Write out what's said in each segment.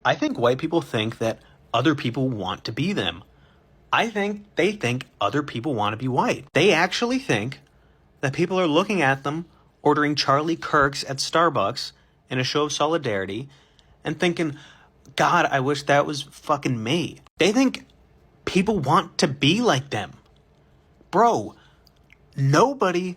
I think white people think that other people want to be them. I think they think other people want to be white. They actually think that people are looking at them ordering Charlie Kirks at Starbucks in a show of solidarity and thinking, God, I wish that was fucking me. They think people want to be like them. Bro, nobody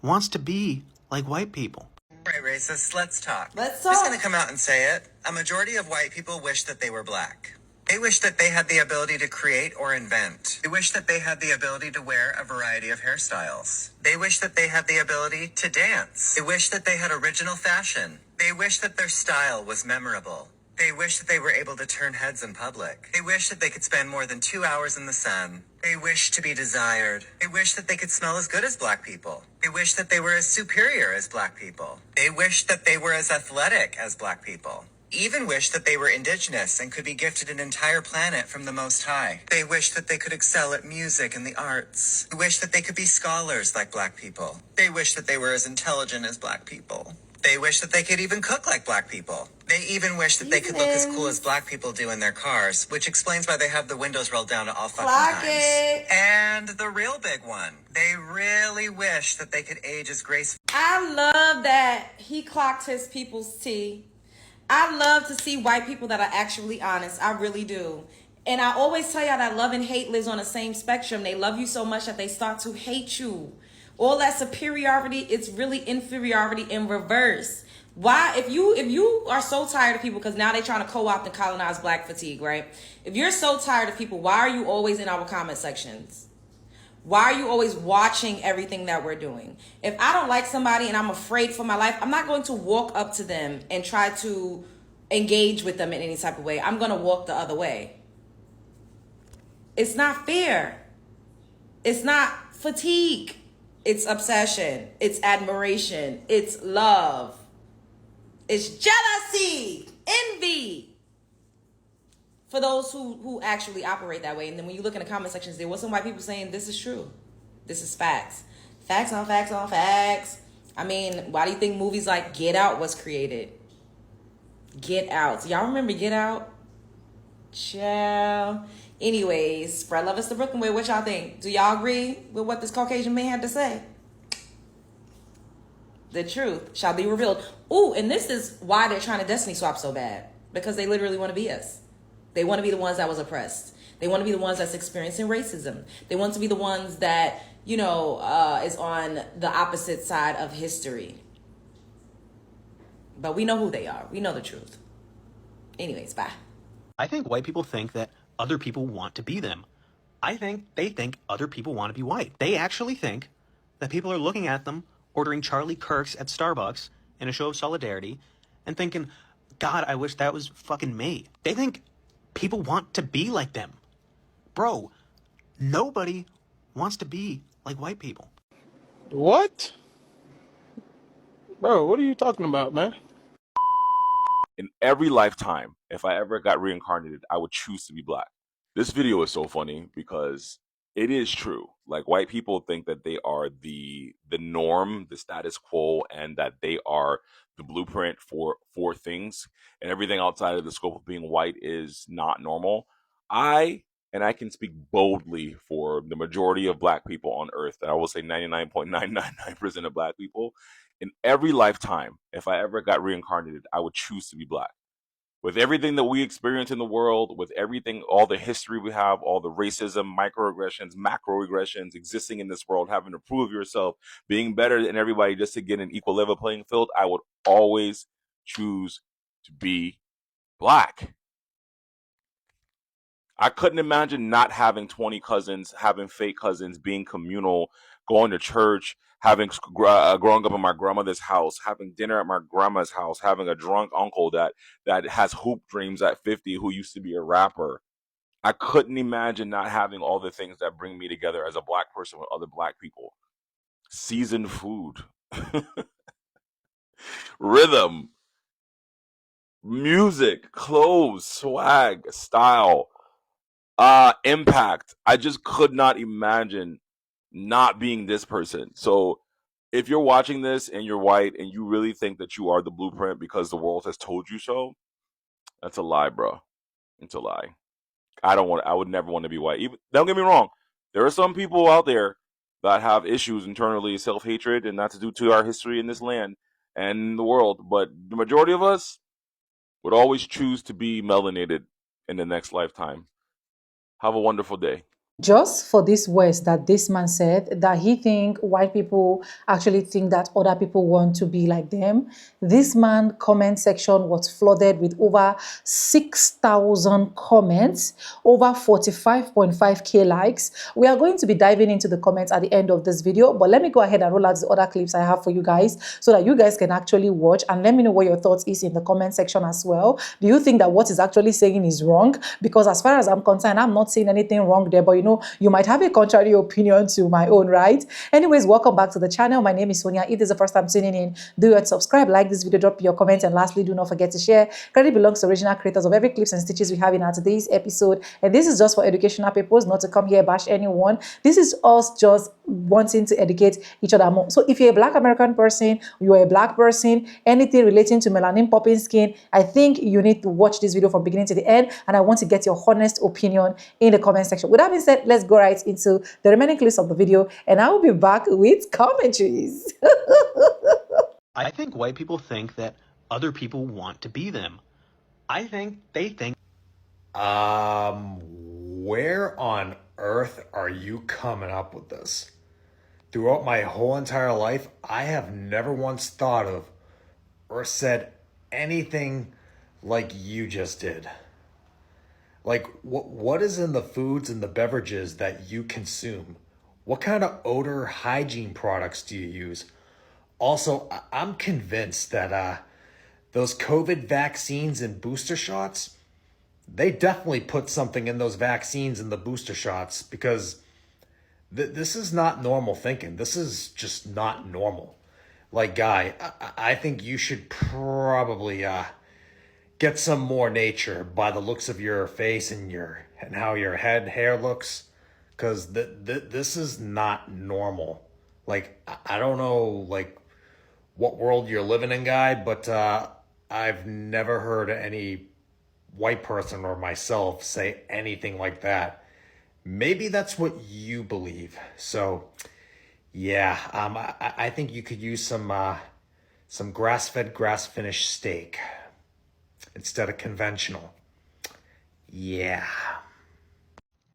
wants to be like white people. Right, racists, let's talk. Let's I'm just talk. gonna come out and say it. A majority of white people wish that they were black. They wish that they had the ability to create or invent. They wish that they had the ability to wear a variety of hairstyles. They wish that they had the ability to dance. They wish that they had original fashion. They wish that their style was memorable. They wish that they were able to turn heads in public. They wish that they could spend more than 2 hours in the sun. They wish to be desired. They wish that they could smell as good as black people. They wish that they were as superior as black people. They wish that they were as athletic as black people. Even wish that they were indigenous and could be gifted an entire planet from the Most High. They wish that they could excel at music and the arts. They wish that they could be scholars like black people. They wish that they were as intelligent as black people. They wish that they could even cook like black people. They even wish that they could look as cool as black people do in their cars, which explains why they have the windows rolled down at all fucking Clock times. it. And the real big one, they really wish that they could age as gracefully. I love that he clocked his people's tea. I love to see white people that are actually honest. I really do. And I always tell y'all that love and hate lives on the same spectrum. They love you so much that they start to hate you. All that superiority, it's really inferiority in reverse. Why, if you are so tired of people, because now they're trying to co-opt and colonize black fatigue, right? If you're so tired of people, why are you always in our comment sections? Why are you always watching everything that we're doing? If I don't like somebody and I'm afraid for my life, I'm not going to walk up to them and try to engage with them in any type of way. I'm going to walk the other way. It's not fair. It's not fatigue. It's obsession. It's admiration. It's love. It's jealousy, envy. For those who actually operate that way. And then when you look in the comment sections, there was some white people saying this is true. This is facts. Facts on facts on facts. I mean, why do you think movies like Get Out was created? Get Out. Y'all remember Get Out? Ciao. Anyways, spread love is the Brooklyn way. What y'all think? Do y'all agree with what this Caucasian man had to say? The truth shall be revealed. Ooh, and this is why they're trying to destiny swap so bad. Because they literally want to be us. They want to be the ones that was oppressed. They want to be the ones that's experiencing racism. They want to be the ones that, is on the opposite side of history. But we know who they are. We know the truth. Anyways, bye. I think white people think that other people want to be them. I think they think other people want to be white. They actually think that people are looking at them ordering Charlie Kirks at Starbucks in a show of solidarity and thinking, God, I wish that was fucking me. They think people want to be like them. Bro, nobody wants to be like white people. What? Bro, what are you talking about, man? In every lifetime, if I ever got reincarnated, I would choose to be black. This video is so funny because it is true. Like, white people think that they are the norm, the status quo, and that they are the blueprint for things, and everything outside of the scope of being white is not normal. I can speak boldly for the majority of black people on earth, and I will say 99.999% of black people. In every lifetime, if I ever got reincarnated, I would choose to be black. With everything that we experience in the world, with everything, all the history we have, all the racism, microaggressions, macroaggressions existing in this world, having to prove yourself, being better than everybody just to get an equal level playing field, I would always choose to be black. I couldn't imagine not having 20 cousins, having fake cousins, being communal, going to church, having growing up in my grandmother's house, having dinner at my grandma's house, having a drunk uncle that has hoop dreams at 50 who used to be a rapper. I couldn't imagine not having all the things that bring me together as a black person with other black people. Seasoned food, rhythm, music, clothes, swag, style, impact. I just could not imagine not being this person. So if you're watching this and you're white and you really think that you are the blueprint because the world has told you so, That's a lie, bro. It's a lie. I would never want to be white. Even, don't get me wrong. There are some people out there that have issues internally, self-hatred, and that's due to our history in this land and the world. But the majority of us would always choose to be melanated in the next lifetime. Have a wonderful day. Just for these words that this man said, that he think white people actually think that other people want to be like them, this man comment section was flooded with over 6,000 comments, over 45.5k likes. We are going to be diving into the comments at the end of this video, but let me go ahead and roll out the other clips I have for you guys so that you guys can actually watch, and let me know what your thoughts is in the comment section as well. Do you think that what he's actually saying is wrong? Because as far as I'm concerned, I'm not saying anything wrong there, but you know, you might have a contrary opinion to my own, right? Anyways, welcome back to the channel. My name is Sonia. If this is the first time tuning in, do it, subscribe, like this video, drop your comments, and lastly, do not forget to share. Credit belongs to original creators of every clips and stitches we have in our today's episode, and this is just for educational purposes, not to come here bash anyone. This is us just wanting to educate each other more. So if you're a Black American person, you're a Black person, anything relating to melanin popping skin, I think you need to watch this video from beginning to the end, and I want to get your honest opinion in the comment section. With that being said, let's go right into the remaining clips of the video, and I will be back with commentaries. I think white people think that other people want to be them. I think they think. Where on earth are you coming up with this? Throughout my whole entire life, I have never once thought of or said anything like you just did. Like, what is in the foods and the beverages that you consume? What kind of odor hygiene products do you use? Also, I'm convinced that those COVID vaccines and booster shots, they definitely put something in those vaccines and the booster shots, because this is not normal thinking. This is just not normal. Like, Guy, I think you should probably get some more nature by the looks of your face and how your hair looks, because this is not normal. Like, I don't know like what world you're living in, Guy, but I've never heard any white person or myself say anything like that. Maybe that's what you believe. So yeah, I think you could use some grass-fed, grass-finished steak instead of conventional. Yeah.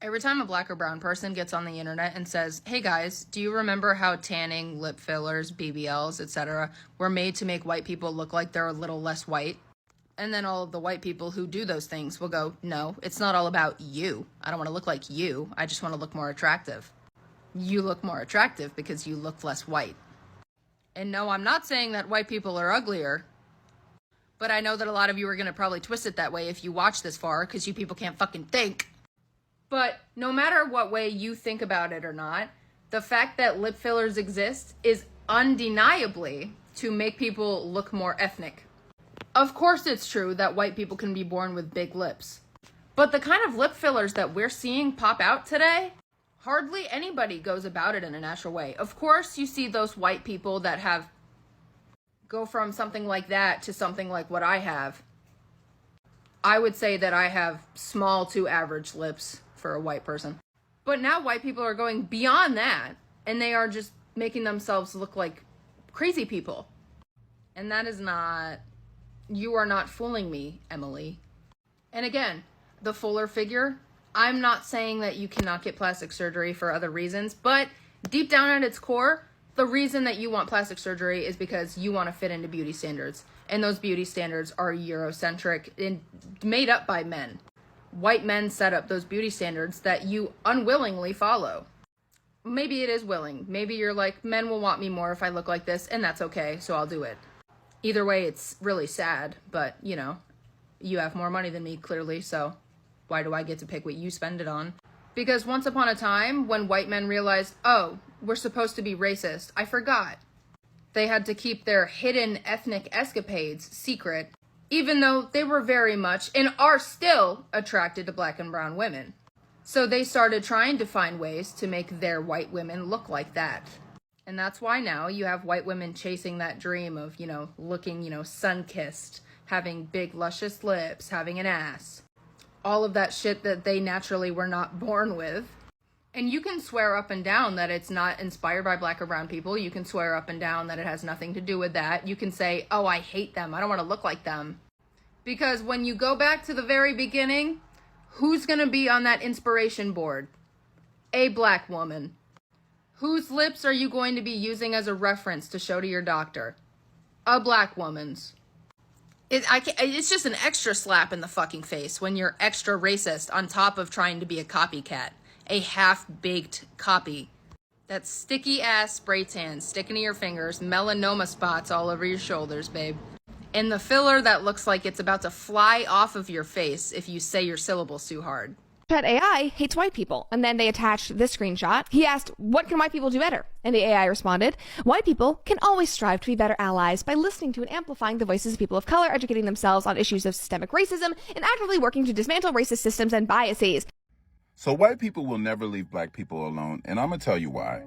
Every time a Black or brown person gets on the internet and says, hey guys, do you remember how tanning, lip fillers, BBLs, etc. were made to make white people look like they're a little less white? And then all of the white people who do those things will go, no, it's not all about you. I don't want to look like you. I just want to look more attractive. You look more attractive because you look less white. And no, I'm not saying that white people are uglier, but I know that a lot of you are going to probably twist it that way if you watch this far, because you people can't fucking think. But no matter what way you think about it or not, the fact that lip fillers exist is undeniably to make people look more ethnic. Of course it's true that white people can be born with big lips, but the kind of lip fillers that we're seeing pop out today, hardly anybody goes about it in a natural way. Of course you see those white people that go from something like that to something like what I have. I would say that I have small to average lips for a white person. But now white people are going beyond that, and they are just making themselves look like crazy people. And that is not... You are not fooling me, Emily. And again, the fuller figure, I'm not saying that you cannot get plastic surgery for other reasons, but deep down at its core, the reason that you want plastic surgery is because you want to fit into beauty standards. And those beauty standards are Eurocentric and made up by men. White men set up those beauty standards that you unwillingly follow. Maybe it is willing. Maybe you're like, men will want me more if I look like this, and that's okay, so I'll do it. Either way, it's really sad, but, you know, you have more money than me, clearly, so why do I get to pick what you spend it on? Because once upon a time, when white men realized, oh, we're supposed to be racist, I forgot. They had to keep their hidden ethnic escapades secret, even though they were very much, and are still, attracted to Black and brown women. So they started trying to find ways to make their white women look like that. And that's why now you have white women chasing that dream of, you know, looking, you know, sun-kissed, having big luscious lips, having an ass. All of that shit that they naturally were not born with. And you can swear up and down that it's not inspired by black or brown people. You can swear up and down that it has nothing to do with that. You can say, oh, I hate them. I don't want to look like them. Because when you go back to the very beginning, who's going to be on that inspiration board? A black woman. Whose lips are you going to be using as a reference to show to your doctor? A black woman's. It's just an extra slap in the fucking face when you're extra racist on top of trying to be a copycat. A half-baked copy. That sticky ass spray tan sticking to your fingers, melanoma spots all over your shoulders, babe. And the filler that looks like it's about to fly off of your face if you say your syllables too hard. Chat AI hates white people. And then they attached this screenshot. He asked, what can white people do better? And the AI responded, white people can always strive to be better allies by listening to and amplifying the voices of people of color, educating themselves on issues of systemic racism, and actively working to dismantle racist systems and biases. So white people will never leave black people alone, and I'm going to tell you why.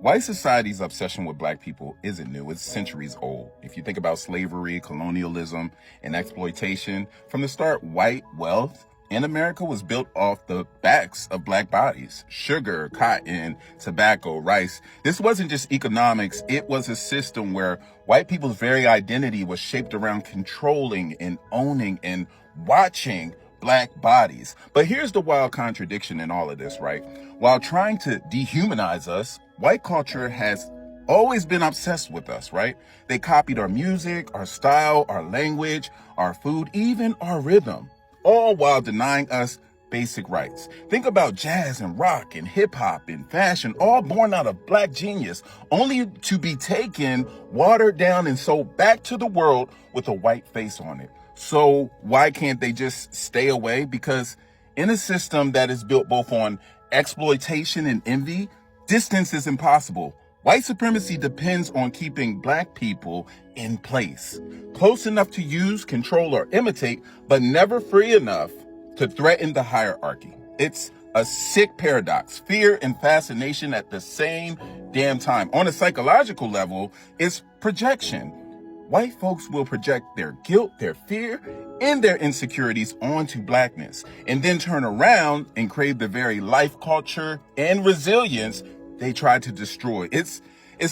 White society's obsession with black people isn't new. It's centuries old. If you think about slavery, colonialism, and exploitation, from the start, white wealth in America was built off the backs of black bodies. Sugar, cotton, tobacco, rice. This wasn't just economics. It was a system where white people's very identity was shaped around controlling and owning and watching black bodies. But here's the wild contradiction in all of this, right? While trying to dehumanize us, white culture has always been obsessed with us, right? They copied our music, our style, our language, our food, even our rhythm, all while denying us basic rights. Think about jazz and rock and hip hop and fashion, all born out of black genius, only to be taken, watered down, and sold back to the world with a white face on it. So why can't they just stay away? Because in a system that is built both on exploitation and envy, distance is impossible. White supremacy depends on keeping black people in place, close enough to use, control, or imitate, but never free enough to threaten the hierarchy. It's a sick paradox, fear and fascination at the same damn time. On a psychological level, it's projection. White folks will project their guilt, their fear, and their insecurities onto blackness, and then turn around and crave the very life, culture, and resilience they tried to destroy. It's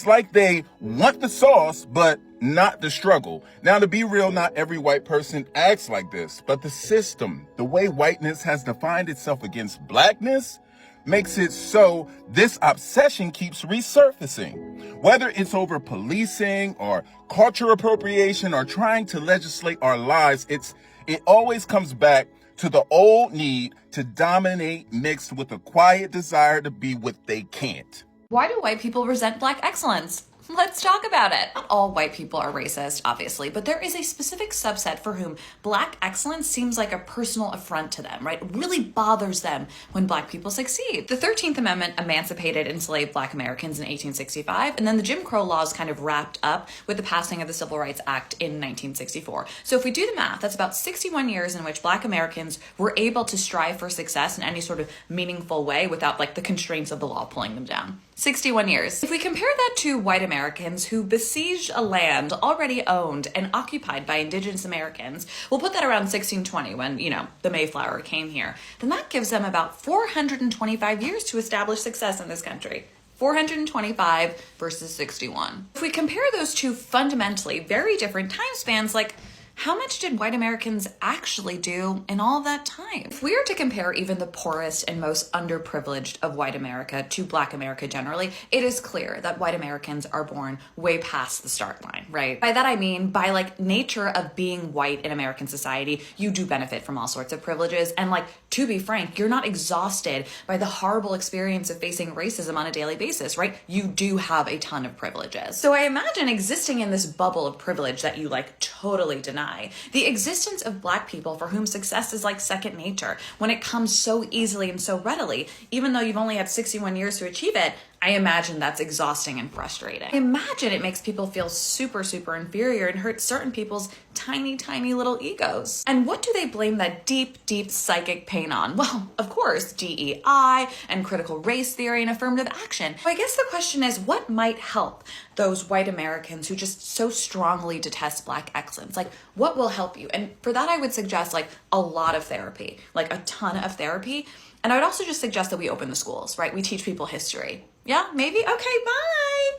like they want the sauce, but not the struggle. Now, to be real, not every white person acts like this, but the system, the way whiteness has defined itself against blackness, makes it so this obsession keeps resurfacing. Whether it's over policing or culture appropriation or trying to legislate our lives, it always comes back to the old need to dominate mixed with a quiet desire to be what they can't. Why do white people resent black excellence? Let's talk about it. Not all white people are racist, obviously, but there is a specific subset for whom black excellence seems like a personal affront to them, right? It really bothers them when black people succeed. The 13th Amendment emancipated enslaved black Americans in 1865, and then the Jim Crow laws kind of wrapped up with the passing of the Civil Rights Act in 1964. So if we do the math, that's about 61 years in which black Americans were able to strive for success in any sort of meaningful way without like the constraints of the law pulling them down. 61 years. If we compare that to white Americans who besieged a land already owned and occupied by indigenous Americans, we'll put that around 1620 when, the Mayflower came here, then that gives them about 425 years to establish success in this country. 425 versus 61. If we compare those two fundamentally very different time spans, like, how much did white Americans actually do in all that time? If we are to compare even the poorest and most underprivileged of white America to black America generally, it is clear that white Americans are born way past the start line, right? By that I mean, by like nature of being white in American society, you do benefit from all sorts of privileges. And like, to be frank, you're not exhausted by the horrible experience of facing racism on a daily basis, right? You do have a ton of privileges. So I imagine existing in this bubble of privilege that you like totally deny. The existence of black people for whom success is like second nature when it comes so easily and so readily, even though you've only had 61 years to achieve it, I imagine that's exhausting and frustrating. I imagine it makes people feel super, super inferior and hurts certain people's tiny, tiny little egos. And what do they blame that deep, deep psychic pain on? Well, of course, DEI and critical race theory and affirmative action. So I guess the question is, what might help those white Americans who just so strongly detest Black excellence? Like, what will help you? And for that, I would suggest like a lot of therapy, like a ton of therapy. And I would also just suggest that we open the schools, right? We teach people history. Yeah, maybe? Okay, bye.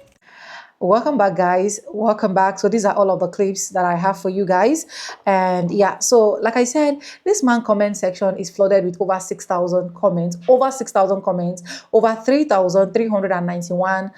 Welcome back, guys. Welcome back. So these are all of the clips that I have for you guys. And yeah, so like I said, this man comment section is flooded with over 6,000 comments, over 3,391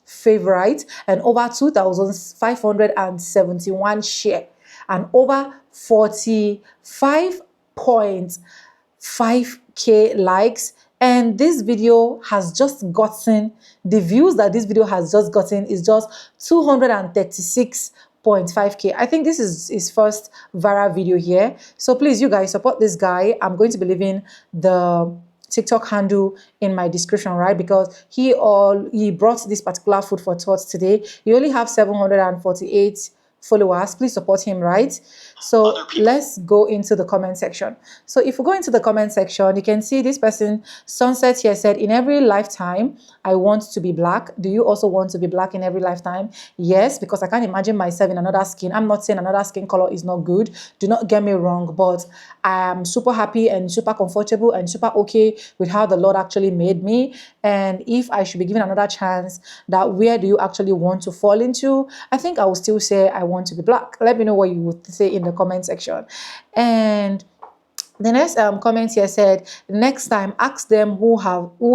favorites, and over 2,571 share, and over 45.5K likes. And this video has just gotten, the views that this video has just gotten is just 236.5K. I think this is his first viral video here. So please, you guys, support this guy. I'm going to be leaving the TikTok handle in my description, right? Because he brought this particular food for thought today. He only have 748 followers. Please support him, right? So let's go into the comment section. So if we go into the comment section, you can see this person, Sunset, here said, in every lifetime, I want to be Black. Do you also want to be Black in every lifetime? Yes, because I can't imagine myself in another skin. I'm not saying another skin color is not good. Do not get me wrong, but I am super happy and super comfortable and super okay with how the Lord actually made me. And if I should be given another chance, that where do you actually want to fall into? I think I will still say I want to be Black. Let me know what you would say in the comment section. And the next comment here said, next time ask them who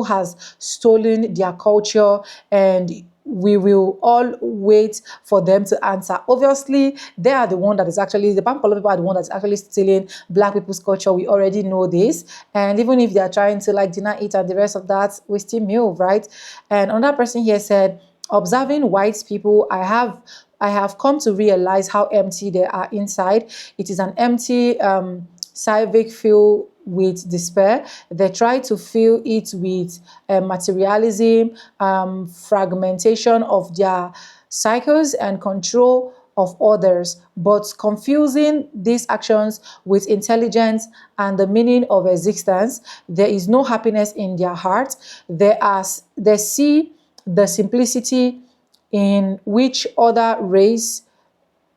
has stolen their culture, and we will all wait for them to answer. Obviously, they are the one that is actually, the Pampolo people are the one that's actually stealing Black people's culture. We already know this. And even if they are trying to like deny it and the rest of that, we still move, right? And another person here said, observing white people, I have come to realize how empty they are inside. It is an empty civic filled with despair. They try to fill it with materialism, fragmentation of their cycles, and control of others, but confusing these actions with intelligence and the meaning of existence. There is no happiness in their hearts. They see the simplicity in which other race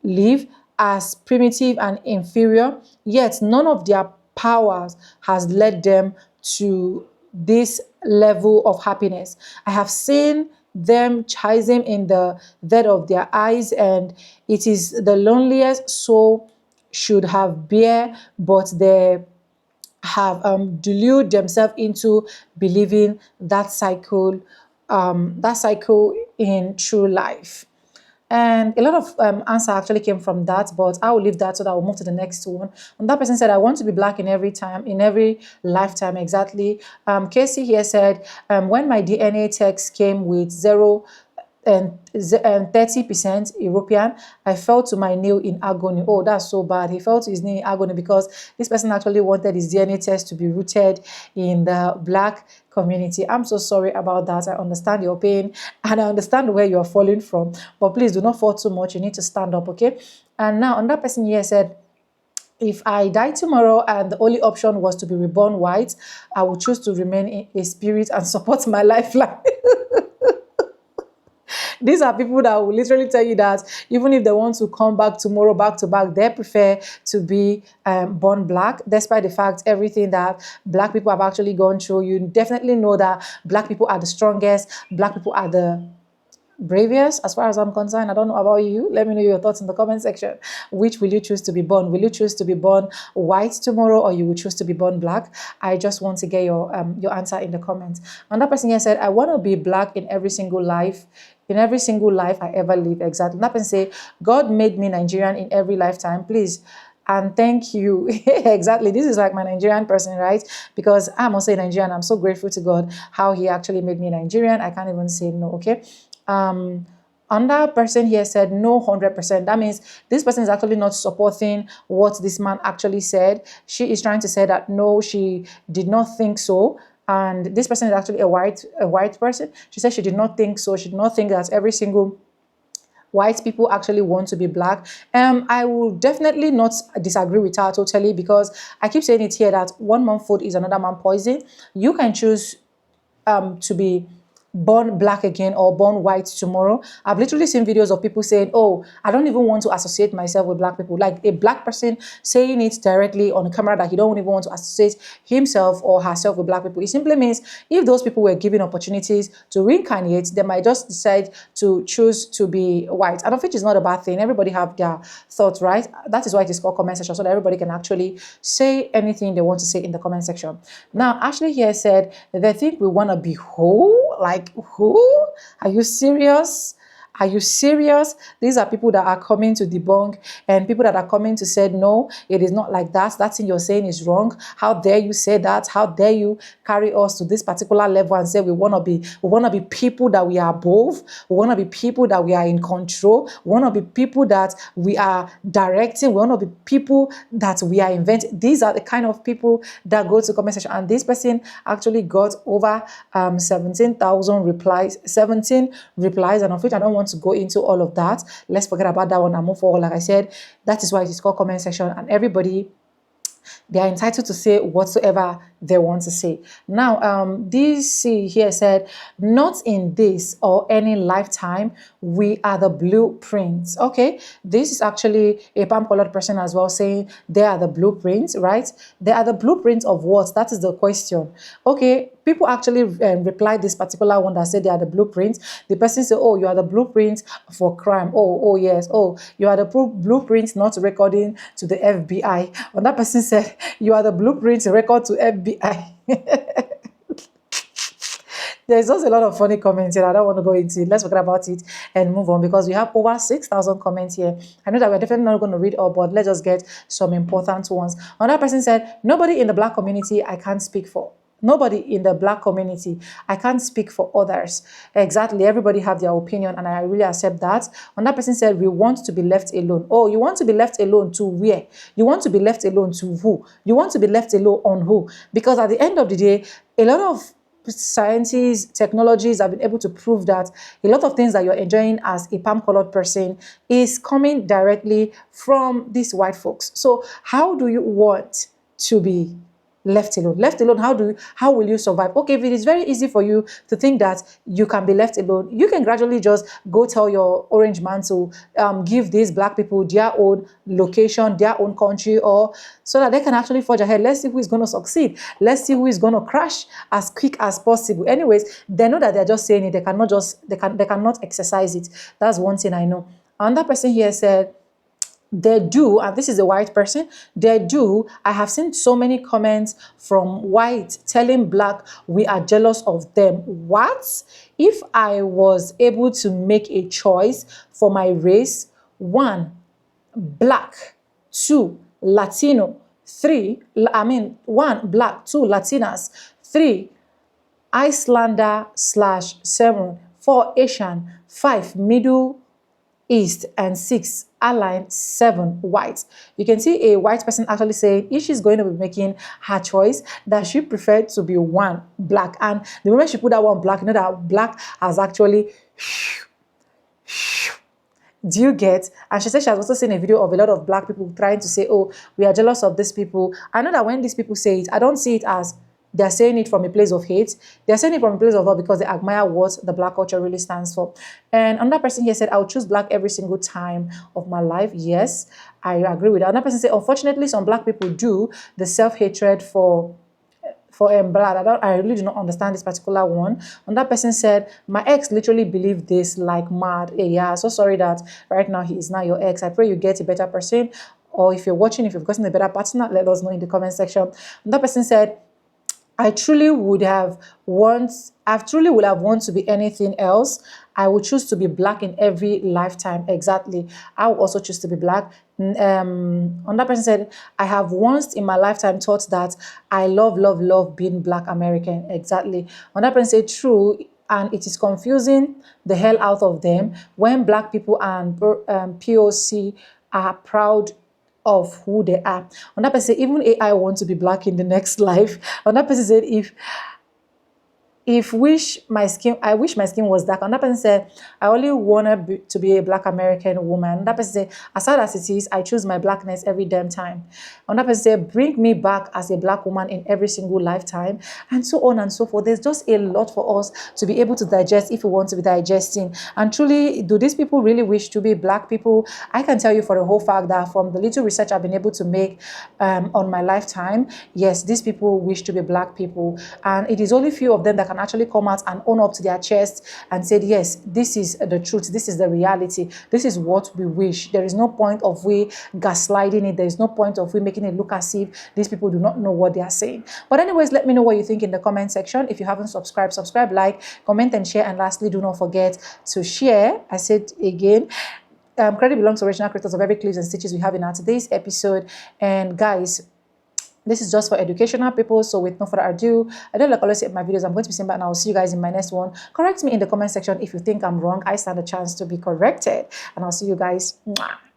live as primitive and inferior, yet none of their powers has led them to this level of happiness. I have seen them chasing in the dead of their eyes, and it is the loneliest soul should have bear, but they have deluded themselves into believing that cycle in true life. And a lot of answer actually came from that, but I will leave that so that we'll move to the next one. And that person said, I want to be Black in every lifetime, exactly. Casey here said, when my DNA test came with 0 and 30% European, I fell to my knee in agony. Oh, that's so bad. He fell to his knee in agony because this person actually wanted his DNA test to be rooted in the Black community. I'm so sorry about that. I understand your pain and I understand where you're falling from, but please do not fall too much. You need to stand up, okay? And now another person here said, if I die tomorrow and the only option was to be reborn white, I would choose to remain a spirit and support my lifeline. These are people that will literally tell you that even if they want to come back tomorrow, back to back, they prefer to be born Black, despite the fact everything that Black people have actually gone through. You definitely know that Black people are the strongest, Black people are the bravest, as far as I'm concerned. I don't know about you. Let me know your thoughts in the comment section. Which will you choose to be born? Will you choose to be born white tomorrow, or you will choose to be born Black? I just want to get your answer in the comments. Another person here said, I want to be Black in every single life. In every single life I ever live. Exactly. Another person say, God made me Nigerian in every lifetime. Please and thank you. Exactly. This is like my Nigerian person, right? Because I'm also a Nigerian. I'm so grateful to God how he actually made me Nigerian. I can't even say no, okay? Another person here said no 100%. That means this person is actually not supporting what this man actually said. She is trying to say that no, she did not think so. and this person is actually a white person. She said she did not think so. She did not think that every single white people actually want to be black. I will definitely not disagree with her totally, because I keep saying it here that one man food is another man poison. You can choose to be born black again or born white tomorrow. I've literally seen videos of people saying, oh, I don't even want to associate myself with black people. Like a black person saying it directly on the camera that he don't even want to associate himself or herself with black people. It simply means if those people were given opportunities to reincarnate, they might just decide to choose to be white. And of which is not a bad thing. Everybody have their thoughts, right? That is why it is called comment section, so that everybody can actually say anything they want to say in the comment section. Now, Ashley here said they think we want to be whole. Like, who? Are you serious? Are you serious? These are people that are coming to debunk, and people that are coming to say, no, it is not like that. That thing you're saying is wrong. How dare you say that? How dare you carry us to this particular level and say we want to be people that we are above. We want to be people that we are in control. We want to be people that we are directing. We want to be people that we are inventing. These are the kind of people that go to comment section. And this person actually got over 17,000 replies, 17 replies, and of which I don't want to go into all of that. Let's forget about that one and move forward. Like I said, that is why it is called comment section, and everybody, they are entitled to say whatsoever they want to say. Now, DC here said, not in this or any lifetime, we are the blueprints. Okay, this is actually a palm-colored person as well saying they are the blueprints, right? They are the blueprints of what? That is the question. Okay, people actually replied this particular one that said they are the blueprints. The person said, oh, you are the blueprints for crime. Oh, yes. Oh, you are the blueprints not recording to the FBI. And that person said, you are the blueprints record to FBI. There's also a lot of funny comments here. I don't want to go into it. Let's forget about it and move on, because we have over 6,000 comments here. I know that we're definitely not going to read all, but let's just get some important ones. Another person said, nobody in the black community I can't speak for. Nobody in the black community, I can't speak for others. Exactly, everybody have their opinion, and I really accept that. Another person said, we want to be left alone. Oh, you want to be left alone to where? You want to be left alone to who? You want to be left alone on who? Because at the end of the day, a lot of sciences, technologies have been able to prove that a lot of things that you're enjoying as a palm-colored person is coming directly from these white folks. So how do you want to be left alone? Left alone, how will you survive? Okay, if it is very easy for you to think that you can be left alone, you can gradually just go tell your orange man to give these black people their own location, their own country, or so that they can actually forge ahead. Let's see who is going to succeed. Let's see who is going to crash as quick as possible. Anyways, they know that they're just saying it. They cannot exercise it. That's one thing I know. Another person here said, they do, and this is a white person, they do. I have seen so many comments from white telling black we are jealous of them. What? If I was able to make a choice for my race, 1, black, 2, Latino, 1, black, 2, Latinas, 3, Icelander/7, 4, Asian, 5, Middle East, and 6, align, 7, white. You can see a white person actually saying if she's going to be making her choice, that she preferred to be 1, black. And the moment she put that 1 black, you know that black has actually, do you get? And she said she has also seen a video of a lot of black people trying to say, oh, we are jealous of these people. I know that when these people say it, I don't see it as they're saying it from a place of hate. They're saying it from a place of love because they admire what the black culture really stands for. And another person here said, I would choose black every single time of my life. Yes, I agree with that. Another person said, unfortunately, some black people do the self-hatred for blood. I really do not understand this particular one. And that person said, my ex literally believed this like mad. Hey, yeah, so sorry that right now he is not your ex. I pray you get a better person. Or if you're watching, if you've gotten a better partner, let us know in the comment section. And that person said, I truly would have wanted to be anything else. I would choose to be black in every lifetime. Exactly. I would also choose to be black. Another person said, I have once in my lifetime thought that I love being black American. Exactly. Another person said, true, and it is confusing the hell out of them when black people and POC are proud of who they are. Another person said, even AI wants to be black in the next life. Another person said, if if I wish my skin was dark. And that person said, I only want to be a black American woman. That person said, as hard as it is, I choose my blackness every damn time. And that person said, bring me back as a black woman in every single lifetime, and so on and so forth. There's just a lot for us to be able to digest if we want to be digesting. And truly, do these people really wish to be black people? I can tell you for the whole fact that from the little research I've been able to make on my lifetime, yes, these people wish to be black people. And it is only few of them that can actually come out and own up to their chest and say, yes, this is the truth, this is the reality, this is what we wish. There is no point of we gaslighting it. There is no point of we making it look as if these people do not know what they are saying. But anyways, let me know what you think in the comment section. If you haven't subscribed, subscribe, like, comment, and share. And lastly, do not forget to share. I said again, credit belongs to original creators of every clips and stitches we have in our today's episode. And guys, this is just for educational people. So with no further ado, I don't like always say in my videos, I'm going to be saying back now. I'll see you guys in my next one. Correct me in the comment section if you think I'm wrong. I stand a chance to be corrected. And I'll see you guys. Mwah.